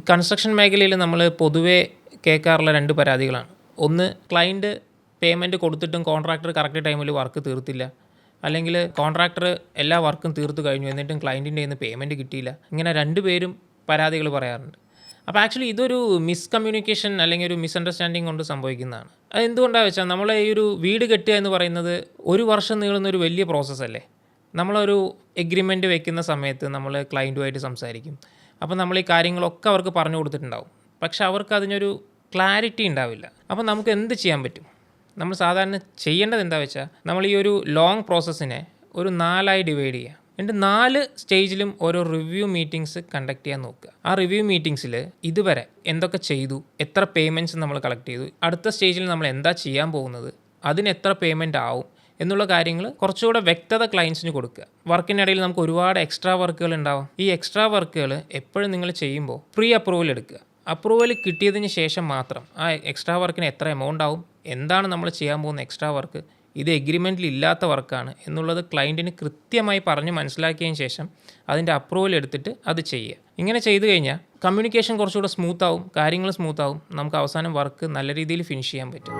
Construction മേഖലയിൽ നമ്മൾ പൊതുവേ കേൾക്കാറുള്ള 2 പരാതികളാണ്. ഒന്ന്, ക്ലയൻറ്റ് പേയ്മെൻറ്റ് കൊടുത്തിട്ടും കോൺട്രാക്ടർ കറക്റ്റ് ടൈമിൽ വർക്ക് തീർത്തില്ല, അല്ലെങ്കിൽ കോൺട്രാക്ടർ എല്ലാ വർക്കും തീർത്തു കഴിഞ്ഞു എന്നിട്ടും ക്ലയൻറ്റിൻ്റെ കയ്യിൽ നിന്ന് പേയ്മെൻറ്റ് കിട്ടിയില്ല. ഇങ്ങനെ 2 പേരും പരാതികൾ പറയാറുണ്ട്. അപ്പോൾ ആക്ച്വലി ഇതൊരു മിസ്കമ്മ്യൂണിക്കേഷൻ അല്ലെങ്കിൽ ഒരു മിസ്അണ്ടർസ്റ്റാൻഡിങ് കൊണ്ട് സംഭവിക്കുന്നതാണ്. അത് എന്തുകൊണ്ടാണെന്ന് വെച്ചാൽ, നമ്മളെ ഈ ഒരു വീട് കെട്ടുക എന്ന് പറയുന്നത് 1 വർഷം നീളുന്നൊരു വലിയ പ്രോസസ്സല്ലേ. നമ്മളൊരു എഗ്രിമെൻറ്റ് വെക്കുന്ന സമയത്ത് നമ്മൾ ക്ലയൻറ്റുമായിട്ട് സംസാരിക്കും. അപ്പോൾ നമ്മൾ ഈ കാര്യങ്ങളൊക്കെ അവർക്ക് പറഞ്ഞു കൊടുത്തിട്ടുണ്ടാവും. പക്ഷെ അവർക്ക് അതിനൊരു ക്ലാരിറ്റി ഉണ്ടാവില്ല. അപ്പോൾ നമുക്ക് എന്ത് ചെയ്യാൻ പറ്റും? നമ്മൾ സാധാരണ ചെയ്യേണ്ടത് എന്താ വെച്ചാൽ, നമ്മൾ ഈ ഒരു ലോങ് പ്രോസസ്സിനെ ഒരു 4ആയി ഡിവൈഡ് ചെയ്യുക. എന്നിട്ട് 4 സ്റ്റേജിലും ഓരോ റിവ്യൂ മീറ്റിംഗ്സ് കണ്ടക്ട് ചെയ്യാൻ നോക്കുക. ആ റിവ്യൂ മീറ്റിംഗ്സിൽ ഇതുവരെ എന്തൊക്കെ ചെയ്തു, എത്ര പേയ്മെൻറ്റ്സ് നമ്മൾ കളക്ട് ചെയ്തു, അടുത്ത സ്റ്റേജിൽ നമ്മൾ എന്താ ചെയ്യാൻ പോകുന്നത്, അതിന് എത്ര പേയ്മെൻറ്റ് ആവും എന്നുള്ള കാര്യങ്ങൾ കുറച്ചുകൂടെ വ്യക്തത ക്ലയൻസിന് കൊടുക്കുക. വർക്കിനിടയിൽ നമുക്ക് ഒരുപാട് എക്സ്ട്രാ വർക്കുകൾ ഉണ്ടാവും. ഈ എക്സ്ട്രാ വർക്കുകൾ എപ്പോഴും നിങ്ങൾ ചെയ്യുമ്പോൾ പ്രീ അപ്രൂവൽ എടുക്കുക. അപ്രൂവൽ കിട്ടിയതിന് ശേഷം മാത്രം ആ എക്സ്ട്രാ വർക്കിന് എത്ര എമൗണ്ട് ആവും, എന്താണ് നമ്മൾ ചെയ്യാൻ പോകുന്ന എക്സ്ട്രാ വർക്ക്, ഇത് എഗ്രിമെൻറ്റിൽ ഇല്ലാത്ത വർക്കാണ് എന്നുള്ളത് ക്ലയൻറ്റിന് കൃത്യമായി പറഞ്ഞ് മനസ്സിലാക്കിയതിന് ശേഷം അതിൻ്റെ അപ്രൂവൽ എടുത്തിട്ട് അത് ചെയ്യുക. ഇങ്ങനെ ചെയ്തു കഴിഞ്ഞാൽ കമ്മ്യൂണിക്കേഷൻ കുറച്ചുകൂടെ സ്മൂത്താവും, കാര്യങ്ങൾ സ്മൂത്താവും, നമുക്ക് അവസാനം വർക്ക് നല്ല രീതിയിൽ ഫിനിഷ് ചെയ്യാൻ പറ്റും.